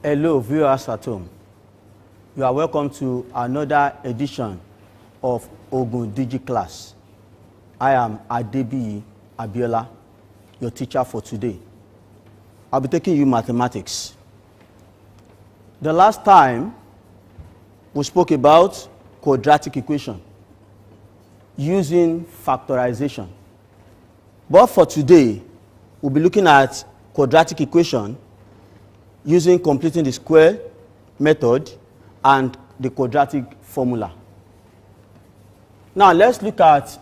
Hello viewers at home, you are welcome to another edition of Ogun Digi class. I am Adebi Abiola, your teacher for today. I'll be taking you mathematics. The last time we spoke about quadratic equation using factorization. But for today, we'll be looking at quadratic equation using completing the square method and the quadratic formula. Now let's look at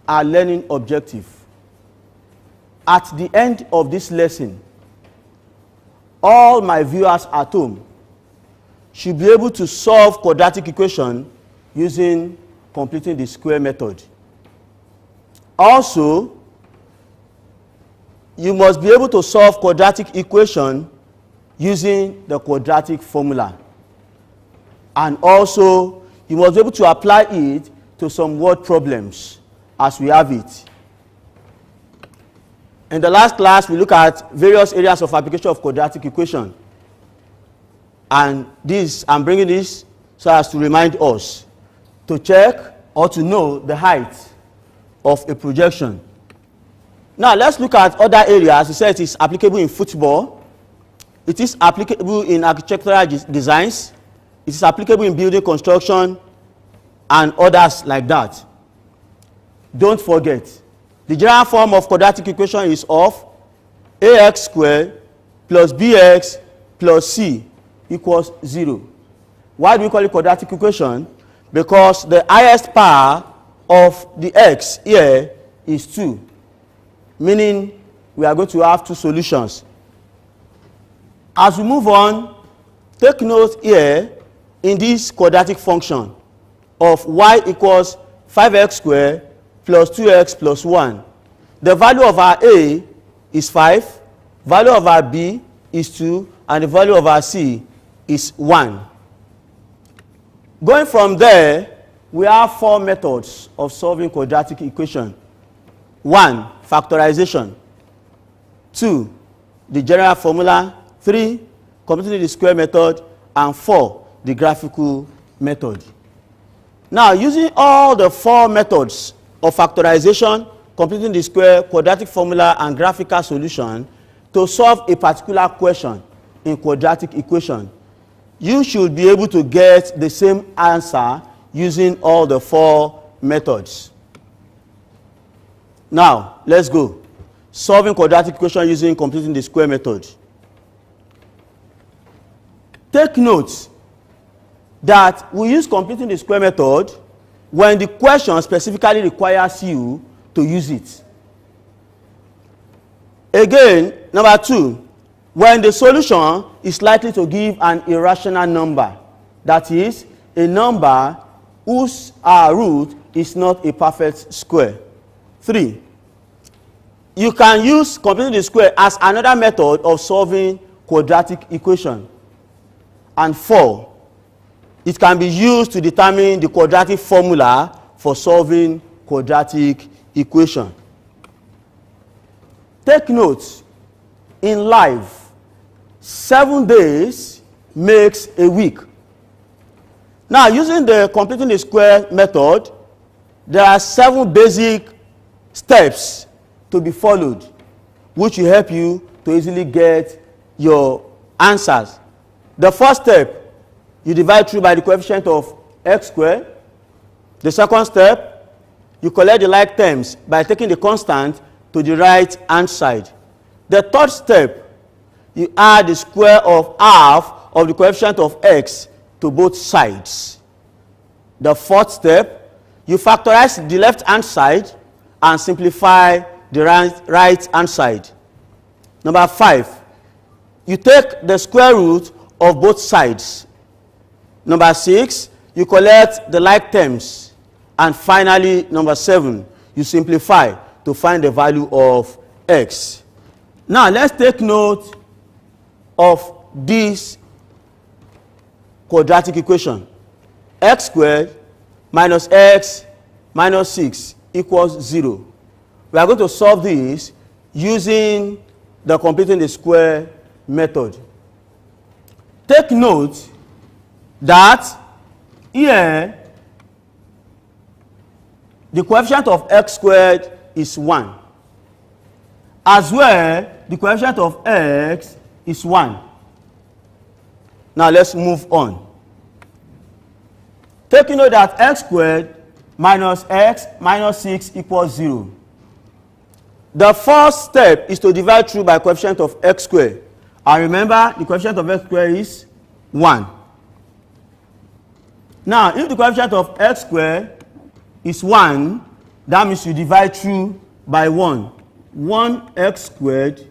our learning objective. At the end of this lesson, all my viewers at home should be able to solve quadratic equation using completing the square method. Also, you must be able to solve quadratic equation using the quadratic formula. And also, you must be able to apply it to some word problems as we have it. In the last class, we look at various areas of application of quadratic equation. And this, I'm bringing this so as to remind us to check or to know the height of a projection. Now let's look at other areas. We said it is applicable in football. It is applicable in architectural designs. It is applicable in building construction and others like that. Don't forget, the general form of quadratic equation is of ax squared plus bx plus c equals 0. Why do we call it quadratic equation? Because the highest power of the x here is 2. Meaning we are going to have two solutions. As we move on, take note here in this quadratic function of y equals 5x squared plus 2x plus 1. The value of our a is 5, value of our b is 2, and the value of our c is 1. Going from there, we have 4 methods of solving quadratic equation. 1. Factorization. 2. The general formula. 3. Completing the square method. And 4. The graphical method. Now, using all the 4 methods of factorization, completing the square, quadratic formula, and graphical solution to solve a particular question in quadratic equation, you should be able to get the same answer using all the 4 methods. Now, let's go. Solving quadratic equation using completing the square method. Take note that we use completing the square method when the question specifically requires you to use it. Again, number 2, when the solution is likely to give an irrational number, that is, a number whose root is not a perfect square. 3, you can use completing the square as another method of solving quadratic equation. And 4, it can be used to determine the quadratic formula for solving quadratic equation. Take note, in life, 7 days makes a week. Now, using the completing the square method, there are 7 basic steps to be followed, which will help you to easily get your answers. The first step, you divide through by the coefficient of x squared. The second step, you collect the like terms by taking the constant to the right hand side. The third step, you add the square of half of the coefficient of x to both sides. The fourth step, you factorize the left hand side and simplify the right hand side. Number 5, you take the square root of both sides. Number 6, you collect the like terms. And finally, number 7, you simplify to find the value of x. Now, let's take note of this quadratic equation. X squared minus x minus 6 equals 0. We are going to solve this using the completing the square method. Take note that here the coefficient of x squared is 1. As well, the coefficient of x is 1. Now let's move on. Take note that x squared minus x minus 6 equals 0. The first step is to divide through by coefficient of x squared. And remember, the coefficient of x squared is 1. Now, if the coefficient of x squared is 1, that means you divide through by 1. 1x squared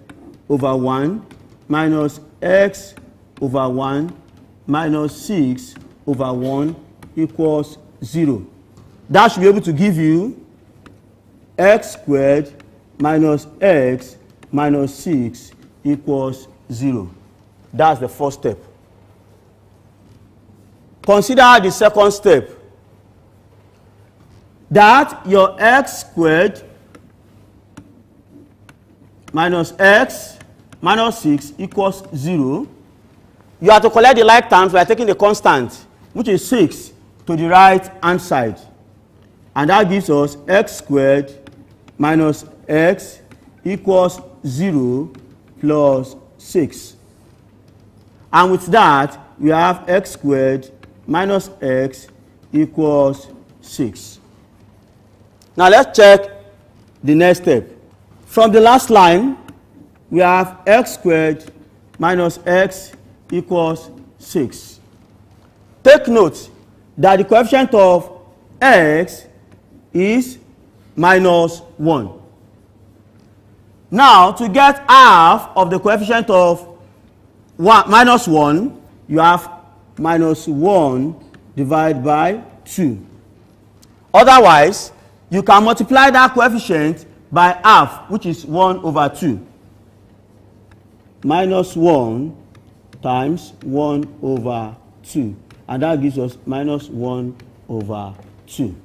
over 1 minus x over 1 minus 6 over 1 equals 0. That should be able to give you x squared minus x minus 6 equals 0. That's the first step. Consider the second step. That your x squared minus x minus 6 equals 0. You have to collect the like terms by taking the constant, which is 6, to the right hand side. And that gives us x squared minus x equals 0 plus 6. And with that, we have x squared minus x equals 6. Now let's check the next step. From the last line, we have x squared minus x equals 6. Take note that the coefficient of x is minus 1. Now, to get half of the coefficient of minus 1, you have minus 1 divided by 2. Otherwise, you can multiply that coefficient by half, which is 1 over 2. Minus 1 times 1 over 2. And that gives us minus 1 over 2.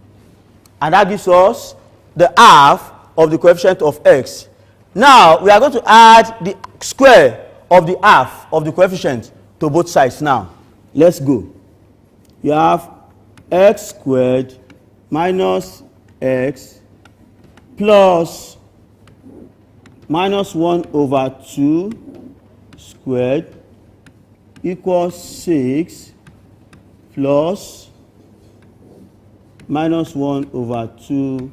And that gives us the half of the coefficient of x. Now, we are going to add the square of the half of the coefficient to both sides now. Let's go. You have x squared minus x plus minus 1 over 2 squared equals 6 plus minus 1 over 2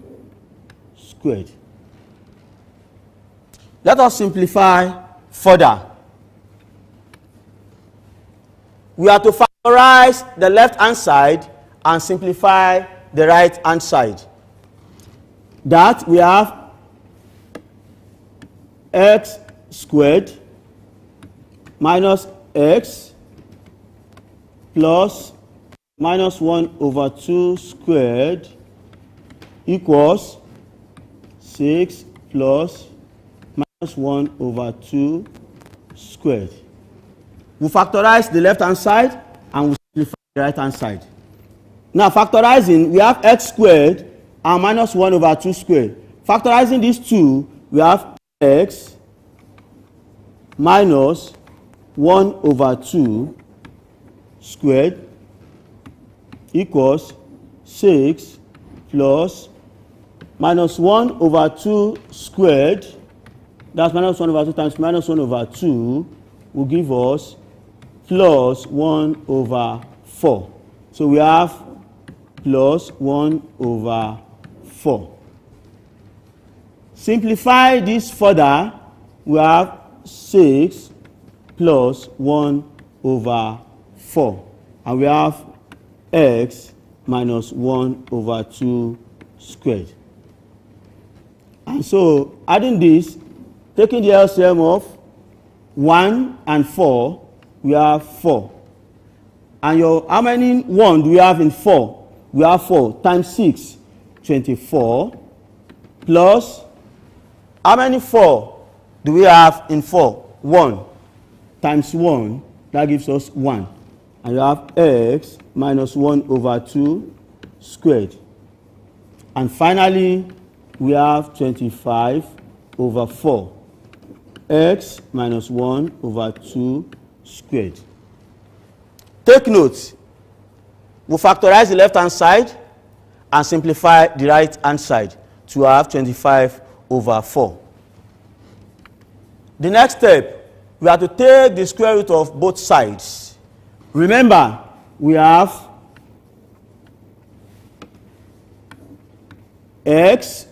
squared. Let us simplify further. We have to factorize the left-hand side and simplify the right-hand side. That we have x squared minus x plus minus 1 over 2 squared equals 6 plus minus 1 over 2 squared. We factorize the left-hand side and we simplify the right-hand side. Now, factorizing, we have x squared and minus 1 over 2 squared. Factorizing these two, we have x minus 1 over 2 squared equals 6 plus minus 1 over 2 squared, that's minus 1 over 2 times minus 1 over 2, will give us plus 1 over 4. So we have plus 1 over 4. Simplify this further, we have 6 plus 1 over 4. And we have x minus 1 over 2 squared. And so, adding this, taking the LCM of 1 and 4, we have 4. And how many 1 do we have in 4? We have 4 times 6, 24, plus, how many 4 do we have in 4? 1 times 1, that gives us 1. And you have x minus 1 over 2 squared. And finally, we have 25 over 4. X minus 1 over 2 squared. Take note, we factorize the left-hand side and simplify the right-hand side to have 25 over 4. The next step, we have to take the square root of both sides. Remember, we have x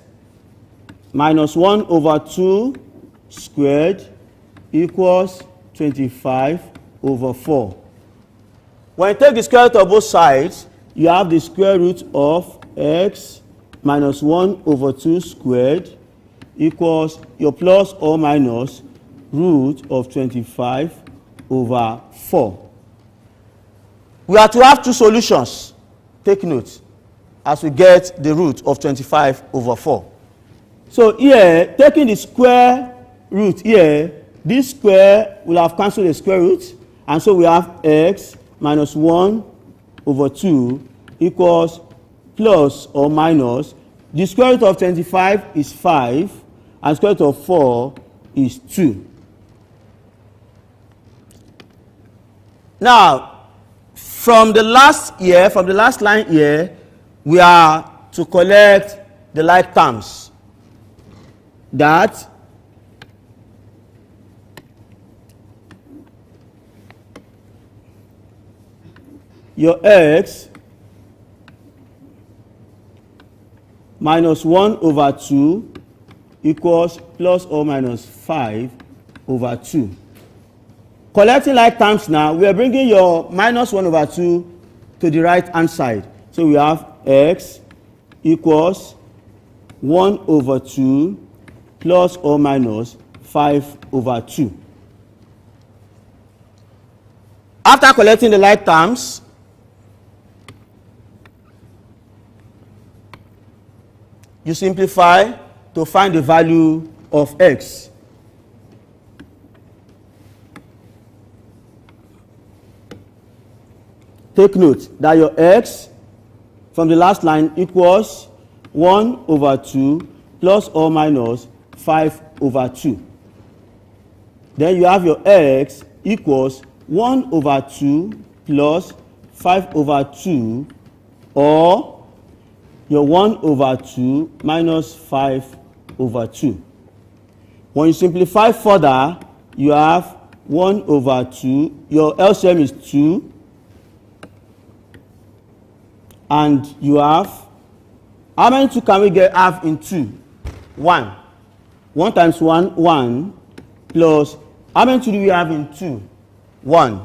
minus 1 over 2 squared equals 25 over 4. When you take the square root of both sides, you have the square root of x minus 1 over 2 squared equals your plus or minus root of 25 over 4. We are to have two solutions. Take note as we get the root of 25 over 4. So here, taking the square root here, this square will have cancelled the square root, and so we have x minus 1 over 2 equals plus or minus. The square root of 25 is 5, and square root of 4 is 2. Now, from the last line here, we are to collect the like terms. That your x minus 1 over 2 equals plus or minus 5 over 2. Collecting like terms now, we are bringing your minus 1 over 2 to the right hand side. So we have x equals 1 over 2 plus or minus 5 over 2. After collecting the like terms, you simplify to find the value of x. Take note that your x from the last line equals 1 over 2 plus or minus 5 over 2. Then you have your x equals 1 over 2 plus 5 over 2, or your 1 over 2 minus 5 over 2. When you simplify further, you have 1 over 2, your LCM is 2, and you have, how many 2 can we have in 2? 1. 1 times 1, 1, plus, how many 2 do we have in 2? 1.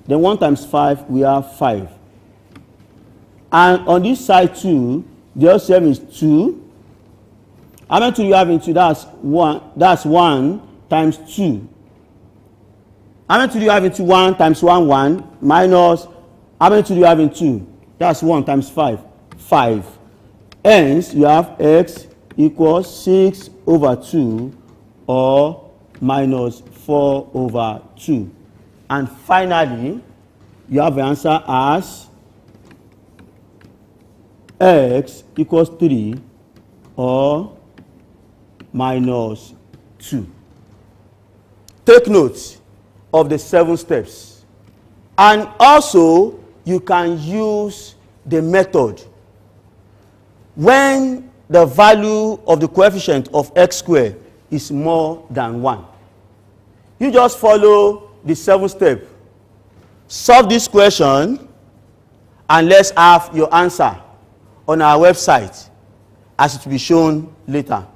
Then 1 times 5, we have 5. And on this side 2, the LCM is 2. How many 2 do you have in 2? That's 1 times 2. How many 2 do you have in 2? 1 times 1, 1, minus, how many 2 do you have in 2? That's 1 times 5, 5. Hence, you have x equals 6 over 2, or minus 4 over 2. And finally, you have the answer as x equals 3, or minus 2. Take note of the 7 steps. And also, you can use the method when the value of the coefficient of x squared is more than 1. You just follow the 7 steps. Solve this question, and let's have your answer on our website, as it will be shown later.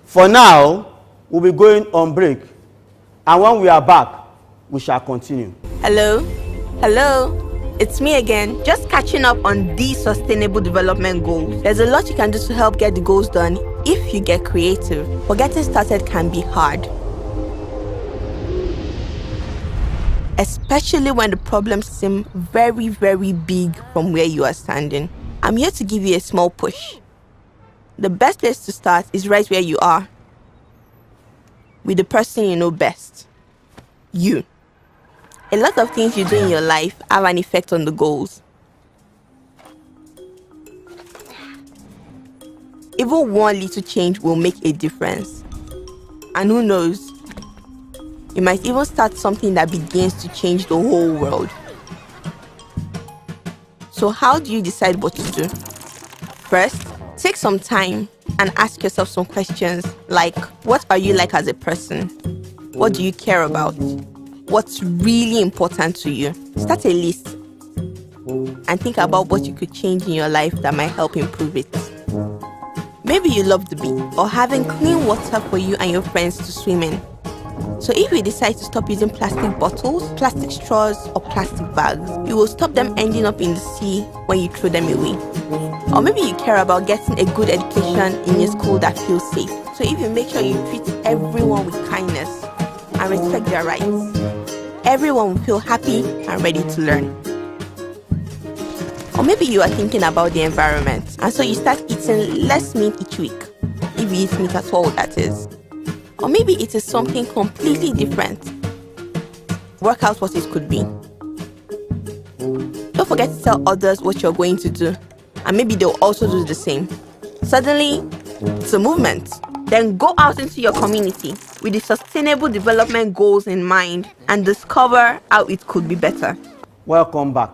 For now, we'll be going on break, and when we are back, we shall continue. Hello, it's me again, just catching up on these sustainable development goals. There's a lot you can do to help get the goals done if you get creative, but getting started can be hard. Especially when the problems seem very, very big from where you are standing. I'm here to give you a small push. The best place to start is right where you are, with the person you know best, you. A lot of things you do in your life have an effect on the goals. Even one little change will make a difference. And who knows, you might even start something that begins to change the whole world. So how do you decide what to do? First, take some time and ask yourself some questions like, what are you like as a person? What do you care about? What's really important to you? Start a list and think about what you could change in your life that might help improve it. Maybe you love the beach or having clean water for you and your friends to swim in. So if you decide to stop using plastic bottles, plastic straws, or plastic bags, you will stop them ending up in the sea when you throw them away. Or maybe you care about getting a good education in a school that feels safe. So if you make sure you treat everyone with kindness and respect their rights, everyone will feel happy and ready to learn. Or maybe you are thinking about the environment, and so you start eating less meat each week, if you eat meat at all, that is. Or maybe it is something completely different. Work out what it could be. Don't forget to tell others what you're going to do, and maybe they'll also do the same. Suddenly, it's a movement. Then go out into your community with the sustainable development goals in mind and discover how it could be better. Welcome back.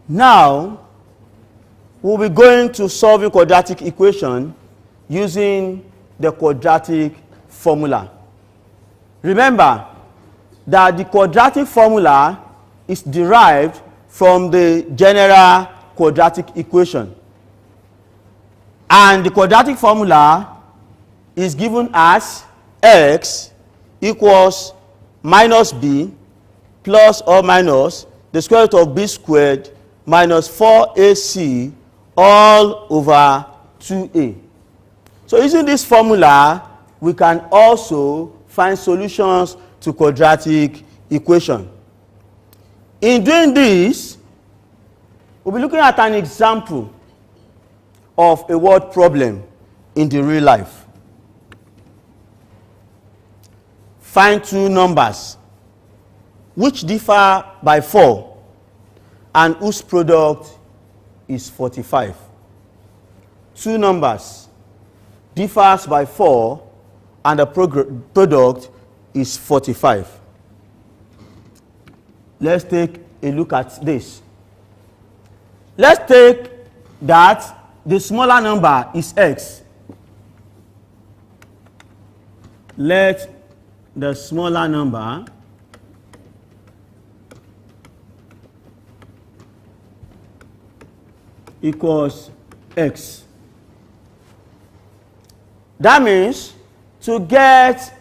Now, we'll be going to solving quadratic equation using the quadratic formula. Remember that the quadratic formula is derived from the general quadratic equation. And the quadratic formula is given as x equals minus b plus or minus the square root of b squared minus 4ac all over 2a. So using this formula, we can also find solutions to quadratic equation. In doing this, we'll be looking at an example of a word problem in the real life. Find two numbers which differ by 4 and whose product is 45. Two numbers differs by 4 and the product is 45. Let's take a look at this. Let's take that the smaller number is x. Let the smaller number equals x. That means to get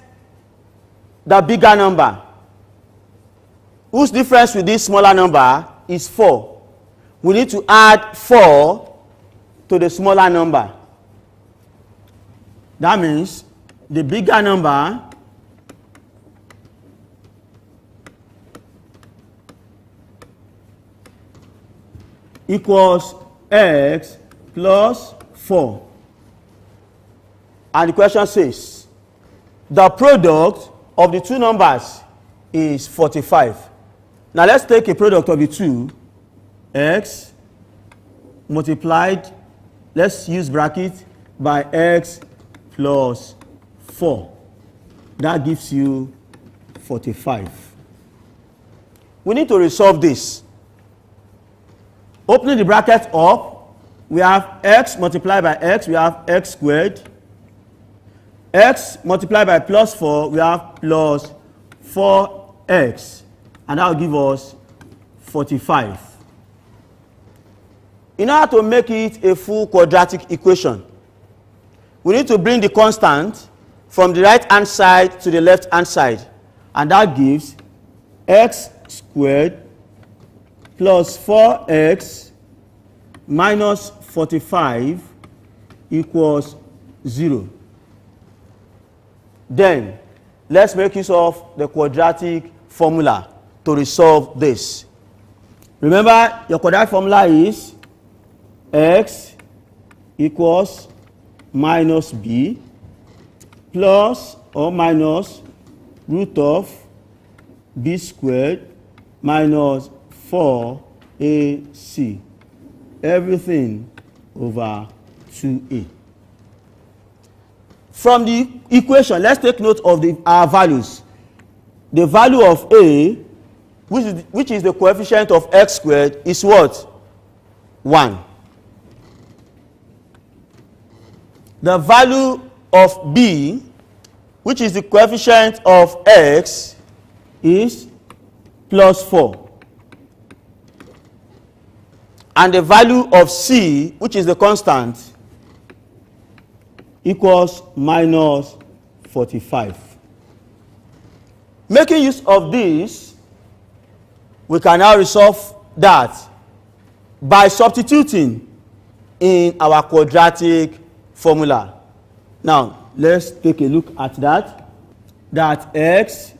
the bigger number, whose difference with this smaller number is 4, we need to add 4 to the smaller number. That means the bigger number equals x plus 4. And the question says, the product of the two numbers is 45. Now let's take a product of the two, x multiplied, let's use bracket, by x plus 4. That gives you 45. We need to resolve this. Opening the bracket up, we have x multiplied by x, we have x squared. X multiplied by plus 4, we have plus 4x. And that will give us 45. In order to make it a full quadratic equation, we need to bring the constant from the right hand side to the left hand side. And that gives x squared plus 4x minus 45 equals 0. Then, let's make use of the quadratic formula to resolve this. Remember, your quadratic formula is x equals minus b plus or minus root of b squared minus 4ac. Everything over 2a. From the equation, let's take note of our values. The value of a, which is the coefficient of x squared, is what? 1. The value of b, which is the coefficient of x, is plus 4. And the value of c, which is the constant, equals minus 45. Making use of this, we can now resolve that by substituting in our quadratic formula. Now, let's take a look at that. That x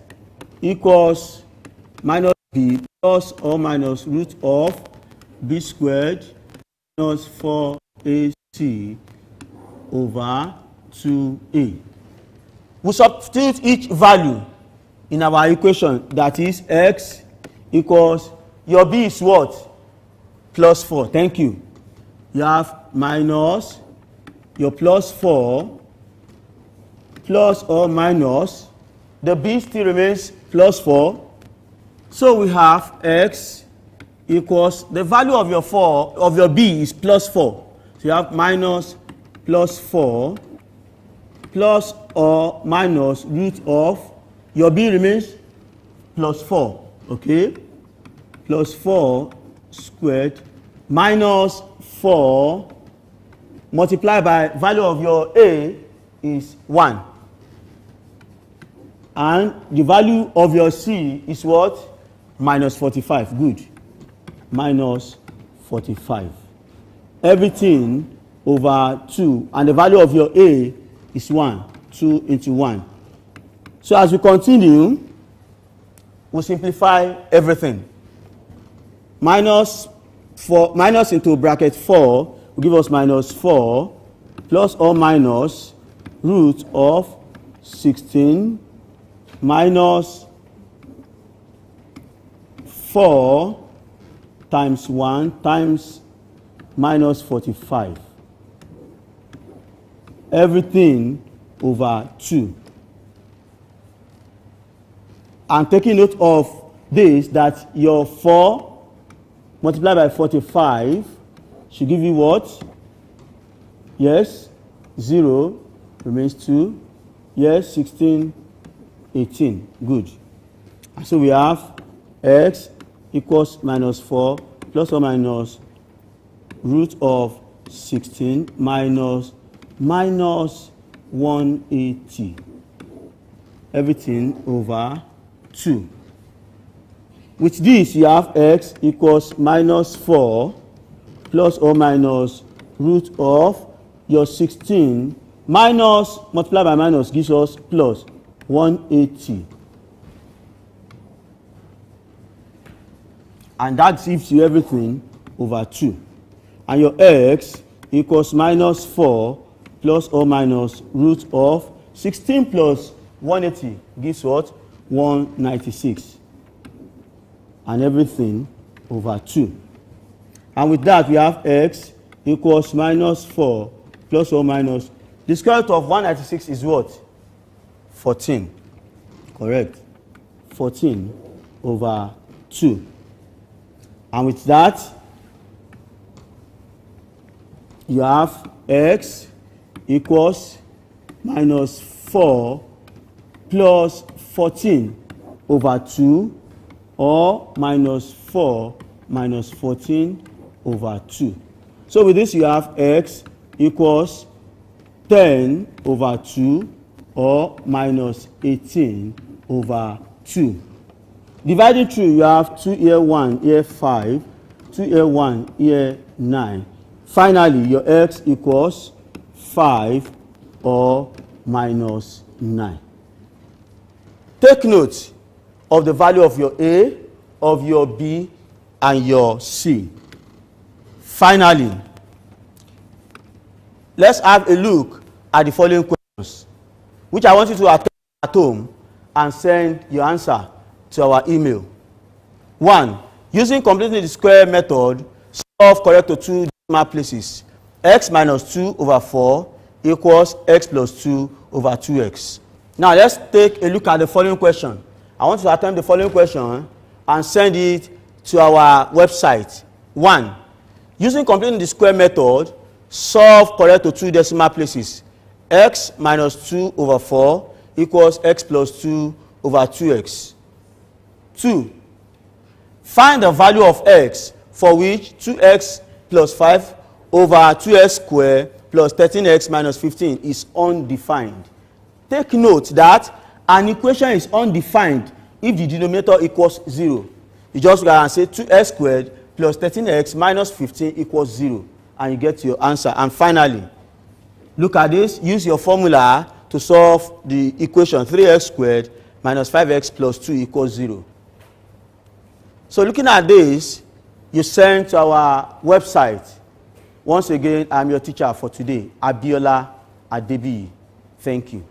equals minus b plus or minus root of b squared minus 4ac over 2a. We substitute each value in our equation, that is x equals, your b is what? Plus 4. Thank you. You have minus your plus 4 plus or minus, the b still remains plus 4. So we have x equals, the value of your b is plus 4. So you have minus plus 4 plus or minus root of, your b remains plus 4. Okay? Plus 4 squared minus 4 multiplied by value of your a is 1. And the value of your c is what? Minus 45. Good. Minus 45. Everything over 2. And the value of your a is 1. 2 into 1. So as we continue, we simplify everything. Minus into bracket 4 will give us minus 4 plus or minus root of 16 minus 4 times 1 times minus 45. Everything over 2. And taking note of this, that your 4 multiplied by 45 should give you what? Yes, 0 remains 2. Yes, 16, 18. Good. And so we have x equals minus 4 plus or minus root of 16 minus 180. Everything over 2. With this, you have x equals minus 4 plus or minus root of your 16 minus multiplied by minus gives us plus 180. And that gives you everything over 2. And your x equals minus 4 plus or minus root of 16 plus 180 gives what? 196. And everything over 2. And with that, we have x equals minus 4 plus or minus, the square root of 196 is what? 14. Correct. 14 over 2. And with that, you have x equals minus 4 plus 14 over 2, or minus 4 minus 14 over 2. So with this, you have x equals 10 over 2, or minus 18 over 2. Dividing through, you have 2 here 1, here 5, 2 here 1, here 9. Finally, your x equals 5 or minus 9. Take note of the value of your A, of your B, and your C. Finally, let's have a look at the following questions, which I want you to attend at home and send your answer to our email. 1. Using completing the square method, solve correct to 2 decimal places. X minus 2 over 4 equals x plus 2 over 2x. Now let's take a look at the following question. I want you to attempt the following question and send it to our website. 1. Using completing the square method, solve correct to 2 decimal places. X minus 2 over 4 equals x plus 2 over 2x. 2. Find the value of x for which 2x plus 5 over 2x squared plus 13x minus 15 is undefined. Take note that an equation is undefined if the denominator equals 0. You just go and say 2x squared plus 13x minus 15 equals 0, and you get your answer. And finally, look at this. Use your formula to solve the equation 3x squared minus 5x plus 2 equals 0. So looking at this, you send to our website. Once again, I'm your teacher for today, Abiola Adebiyi. Thank you.